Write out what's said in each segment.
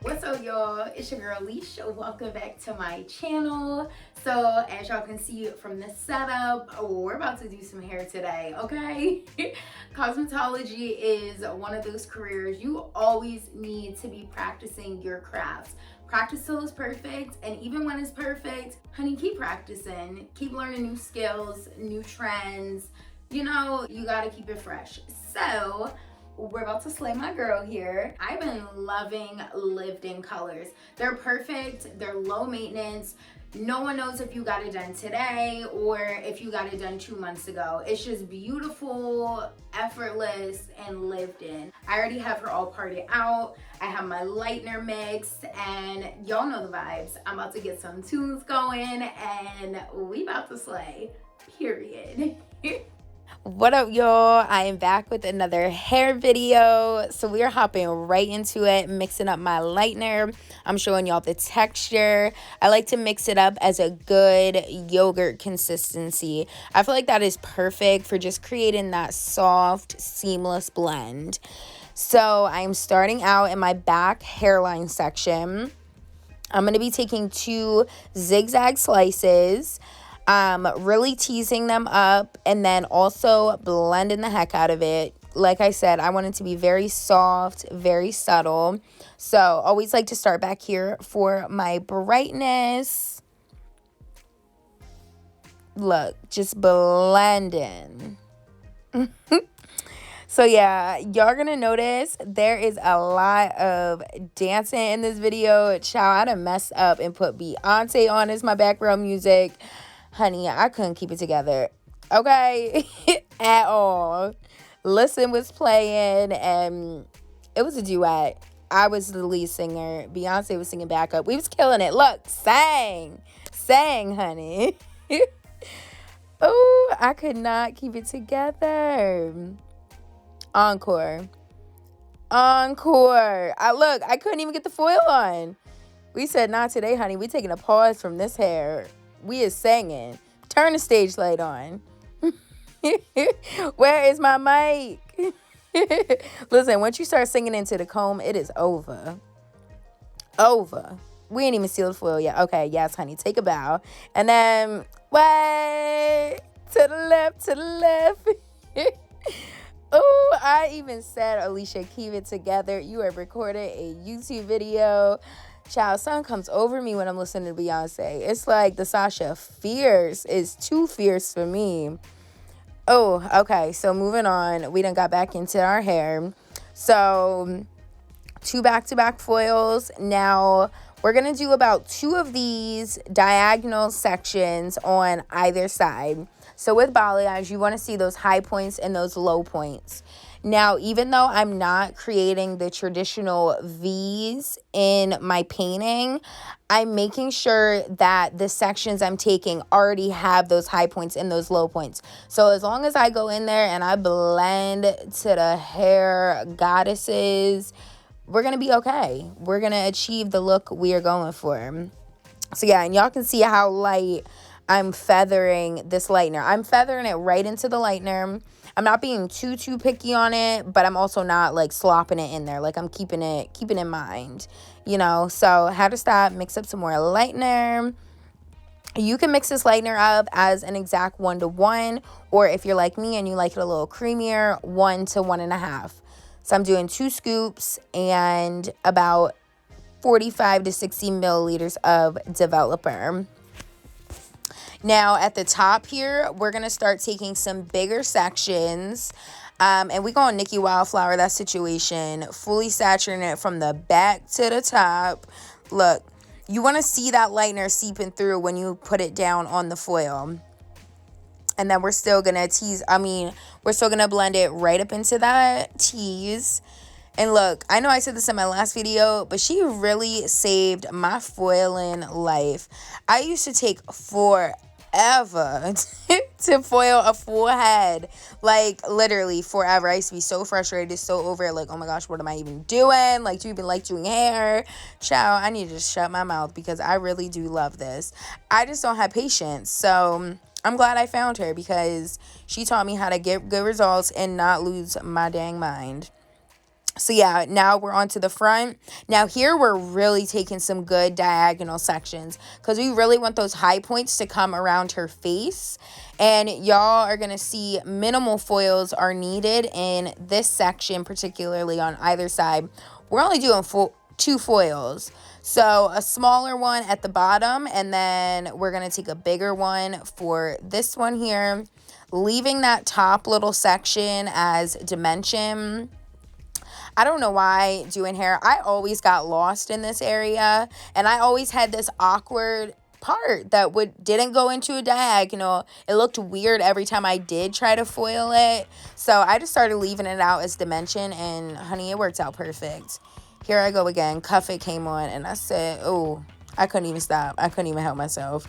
What's up, y'all? It's your girl Leisha. Welcome back to my channel. So as y'all can see from the setup, we're about to do some hair today, okay? Cosmetology is one of those careers you always need to be practicing your crafts. Practice till it's perfect, and even when it's perfect, honey, keep practicing. Keep learning new skills, new trends. You gotta keep it fresh. So we're about to slay my girl here. I've been loving lived-in colors. They're perfect, they're low maintenance. No one knows if you got it done today or if you got it done 2 months ago. It's just beautiful, effortless, and lived in. I already have her all parted out. I have my lightener mixed, and y'all know the vibes. I'm about to get some tunes going, and we about to slay, period. What up, y'all? I am back with another hair video. So we are hopping right into it, mixing up my lightener. I'm showing y'all the texture. I like to mix it up as a good yogurt consistency. I feel like that is perfect for just creating that soft, seamless blend. So I'm starting out in my back hairline section. I'm going to be taking 2 zigzag slices, really teasing them up, and then also blending the heck out of it. Like I said, I want it to be very soft, very subtle. So always like to start back here for my brightness. Look, just blending. So yeah, y'all gonna notice there is a lot of dancing in this video. Child, I done messed up and put Beyonce on as my background music. Honey, I couldn't keep it together, okay? At all. Listen was playing, and it was a duet. I was the lead singer. Beyonce was singing backup. We was killing it. Look, sang, honey. Oh, I could not keep it together. Encore. I couldn't even get the foil on. We said, not today, honey. We taking a pause from this hair. We is singing. Turn the stage light on. Where is my mic? Listen, once you start singing into the comb, it is over. We ain't even sealed the foil yet. Okay, yes, honey. Take a bow. And then, way to the left. Oh, I even said, Alicia, keep it together. You have recorded a YouTube video. Child, something comes over me when I'm listening to Beyonce. It's like the Sasha Fierce is too fierce for me. Oh, okay. So moving on. We done got back into our hair. So 2 back-to-back foils. Now we're going to do about 2 of these diagonal sections on either side. So with balayage, you want to see those high points and those low points. Now, even though I'm not creating the traditional V's in my painting, I'm making sure that the sections I'm taking already have those high points and those low points. So as long as I go in there and I blend to the hair goddesses, we're going to be okay. We're going to achieve the look we are going for. So yeah, and y'all can see how light I'm feathering this lightener. I'm feathering it right into the lightener. I'm not being too picky on it, but I'm also not like slopping it in there. Like I'm keeping in mind, So had to stop, mix up some more lightener. You can mix this lightener up as an exact 1-to-1, or if you're like me and you like it a little creamier, 1 to 1.5. So I'm doing 2 scoops and about 45 to 60 milliliters of developer. Now at the top here, we're going to start taking some bigger sections. And we going Nikki Wildflower, that situation, fully saturating it from the back to the top. Look, you want to see that lightener seeping through when you put it down on the foil. And then we're still going to we're still going to blend it right up into that tease. And look, I know I said this in my last video, but she really saved my foiling life. I used to take forever to foil a full head. Like, literally forever. I used to be so frustrated, so over it. Like, oh my gosh, what am I even doing? Like, do you even like doing hair? Child, I need to just shut my mouth because I really do love this. I just don't have patience. So I'm glad I found her because she taught me how to get good results and not lose my dang mind. So yeah, now we're on to the front. Now here we're really taking some good diagonal sections because we really want those high points to come around her face. And y'all are going to see minimal foils are needed in this section, particularly on either side. We're only doing 2 foils. So a smaller one at the bottom, and then we're going to take a bigger one for this one here, leaving that top little section as dimension. I don't know why doing hair, I always got lost in this area, and I always had this awkward part that didn't go into a diagonal. It looked weird every time I did try to foil it. So I just started leaving it out as dimension, and honey, it worked out perfect. Here I go again. Cuff It came on, and I said, oh, I couldn't even stop. I couldn't even help myself.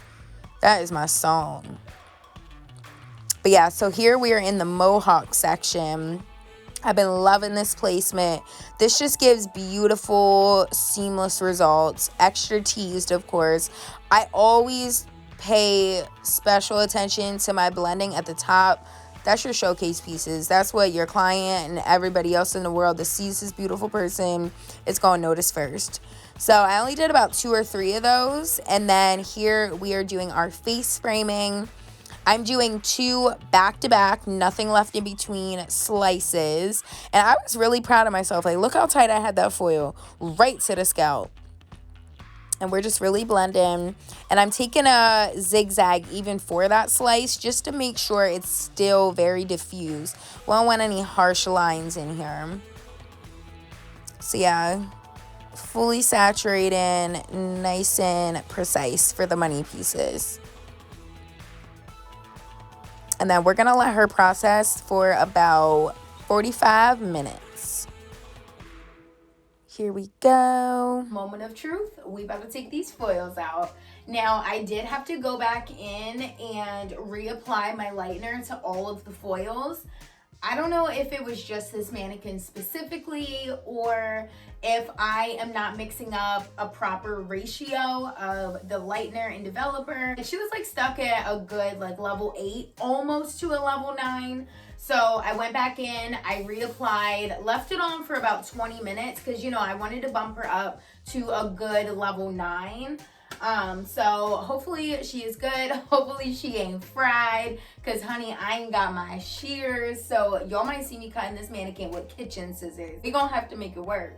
That is my song. But yeah, so here we are in the mohawk section. I've been loving this placement. This just gives beautiful, seamless results. Extra teased, of course. I always pay special attention to my blending at the top. That's your showcase pieces. That's what your client and everybody else in the world that sees this beautiful person is going to notice first. So I only did about 2 or 3 of those. And then here we are doing our face framing. I'm doing 2 back-to-back, nothing left in between slices. And I was really proud of myself. Like, look how tight I had that foil right to the scalp. And we're just really blending. And I'm taking a zigzag even for that slice just to make sure it's still very diffused. We don't want any harsh lines in here. So yeah, fully saturating, nice and precise for the money pieces. And then we're going to let her process for about 45 minutes. Here we go. Moment of truth. We about to take these foils out. Now, I did have to go back in and reapply my lightener to all of the foils. I don't know if it was just this mannequin specifically or if I am not mixing up a proper ratio of the lightener and developer. She was like stuck at a good like level 8, almost to a level 9. So I went back in, I reapplied, left it on for about 20 minutes because, you know, I wanted to bump her up to a good level 9. So hopefully she is good. Hopefully she ain't fried because honey, I ain't got my shears. So y'all might see me cutting this mannequin with kitchen scissors. We gonna have to make it work.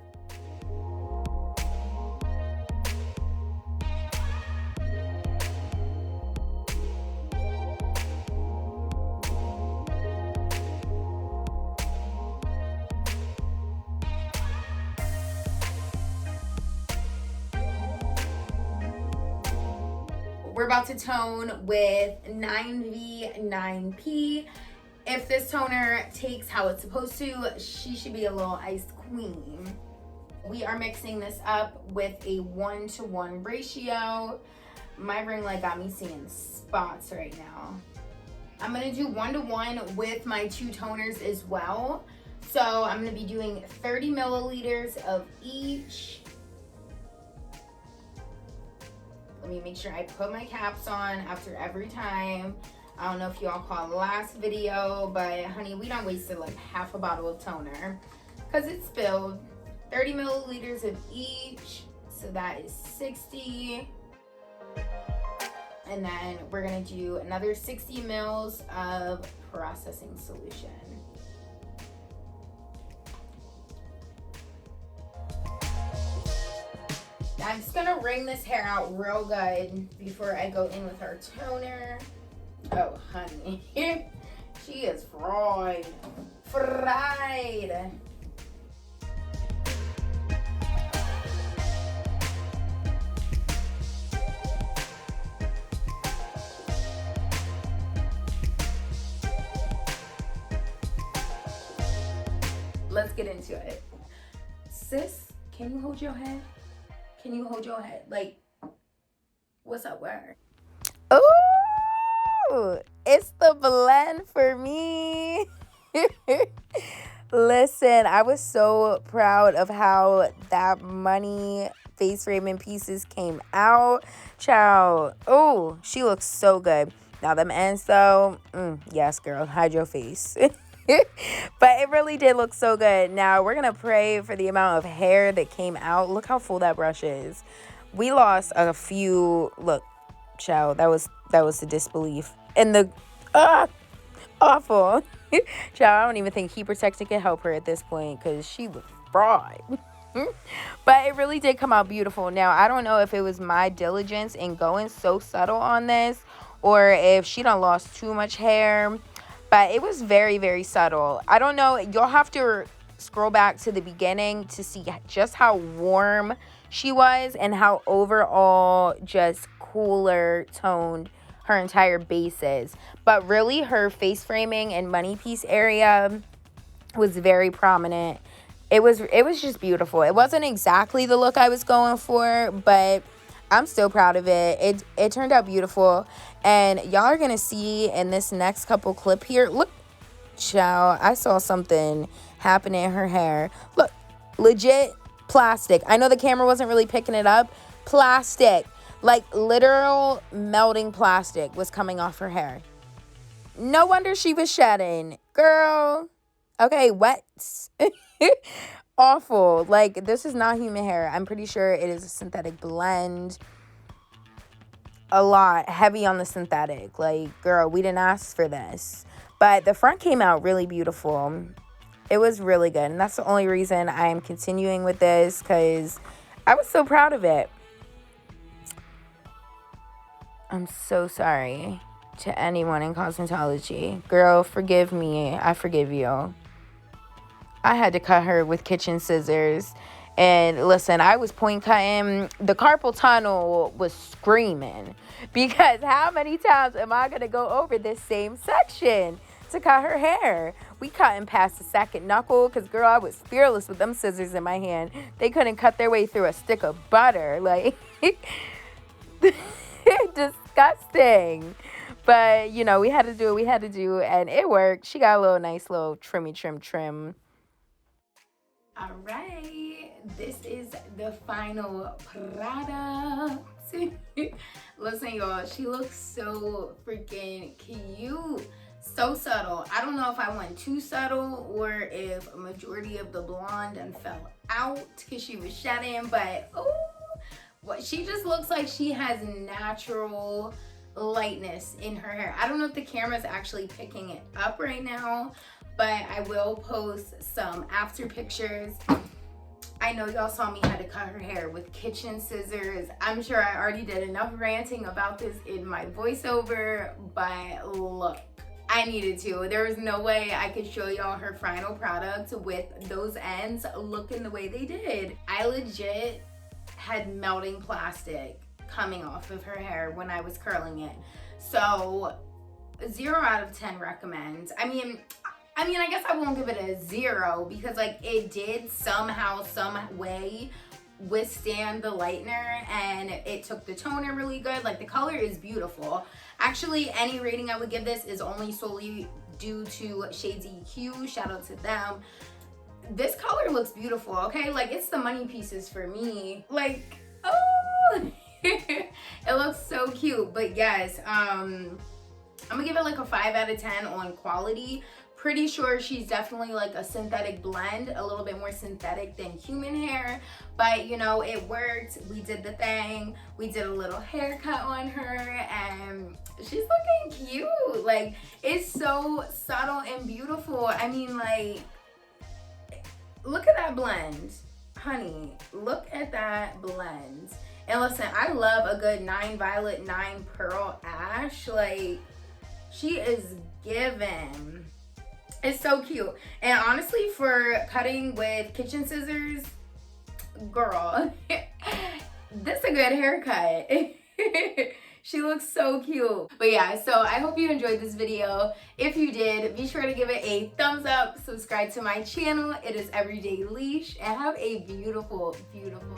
We're about to tone with 9V9P. If this toner takes how it's supposed to, she should be a little iced queen. We are mixing this up with a 1-to-1 ratio. My ring light got me seeing spots right now. I'm gonna do 1-to-1 with my 2 toners as well. So I'm gonna be doing 30 milliliters of each. Let me make sure I put my caps on after every time. I don't know if y'all caught the last video, but honey, we done wasted like half a bottle of toner because it spilled. 30 milliliters of each, so that is 60. And then we're gonna do another 60 mils of processing solution. I'm just gonna wring this hair out real good before I go in with our toner. Oh, honey, she is fried. Fried. Let's get into it. Sis, can you hold your head? Can you hold your head? Like, what's up with her? Oh, it's the blend for me. Listen, I was so proud of how that money face framing pieces came out. Child, oh, she looks so good. Now them ends though, yes girl, hide your face. But it really did look so good. Now we're gonna pray for the amount of hair that came out. Look how full that brush is. We lost a few. Look, child, that was the disbelief and the awful. Child, I don't even think heat protectant can help her at this point because she was fried. But it really did come out beautiful. Now, I don't know if it was my diligence in going so subtle on this or if she done lost too much hair. But it was very, very subtle. I don't know. You'll have to scroll back to the beginning to see just how warm she was and how overall just cooler toned her entire base is. But really, her face framing and money piece area was very prominent. It was just beautiful. It wasn't exactly the look I was going for, but I'm still proud of it. It turned out beautiful. And y'all are going to see in this next couple clip here. Look, child, I saw something happen in her hair. Look, legit plastic. I know the camera wasn't really picking it up. Plastic. Like literal melting plastic was coming off her hair. No wonder she was shedding. Girl. Okay, wet. Awful. Like, this is not human hair. I'm pretty sure it is a synthetic blend. A lot heavy on the synthetic. Like, girl, we didn't ask for this. But the front came out really beautiful. It was really good. And that's the only reason I am continuing with this, because I was so proud of it. I'm so sorry to anyone in cosmetology. Girl, forgive me. I forgive you. I had to cut her with kitchen scissors. And listen, I was point cutting. The carpal tunnel was screaming. Because how many times am I going to go over this same section to cut her hair? We cutting past the second knuckle. Because, girl, I was fearless with them scissors in my hand. They couldn't cut their way through a stick of butter. Like, disgusting. But, you know, we had to do what we had to do. And it worked. She got a little nice little trim. All right, this is the final product. Listen, y'all, she looks so freaking cute. So subtle. I don't know if I went too subtle or if a majority of the blonde and fell out because she was shedding, but what she just looks like she has natural lightness in her hair. I don't know if the camera's actually picking it up right now, but I will post some after pictures. I know y'all saw me had to cut her hair with kitchen scissors. I'm sure I already did enough ranting about this in my voiceover, but look, I needed to. There was no way I could show y'all her final product with those ends looking the way they did. I legit had melting plastic coming off of her hair when I was curling it. So 0 out of 10 recommend. I mean, I guess I won't give it a 0 because like it did somehow, some way withstand the lightener and it took the toner really good. Like the color is beautiful. Actually, any rating I would give this is only solely due to Shades EQ. Shout out to them. This color looks beautiful, okay? Like it's the money pieces for me. Like, oh, it looks so cute. But yes, I'm gonna give it like a 5 out of 10 on quality. Pretty sure she's definitely like a synthetic blend, a little bit more synthetic than human hair, but you know, it worked. We did the thing. We did a little haircut on her and she's looking cute. Like it's so subtle and beautiful. I mean, like, look at that blend, honey. Look at that blend. And listen, I love a good 9 violet, 9 pearl ash. Like, she is given. It's so cute. And honestly, for cutting with kitchen scissors, girl, this is a good haircut. She looks so cute. But yeah, so I hope you enjoyed this video. If you did, be sure to give it a thumbs up, subscribe to my channel. It is Everyday Leash, and have a beautiful, beautiful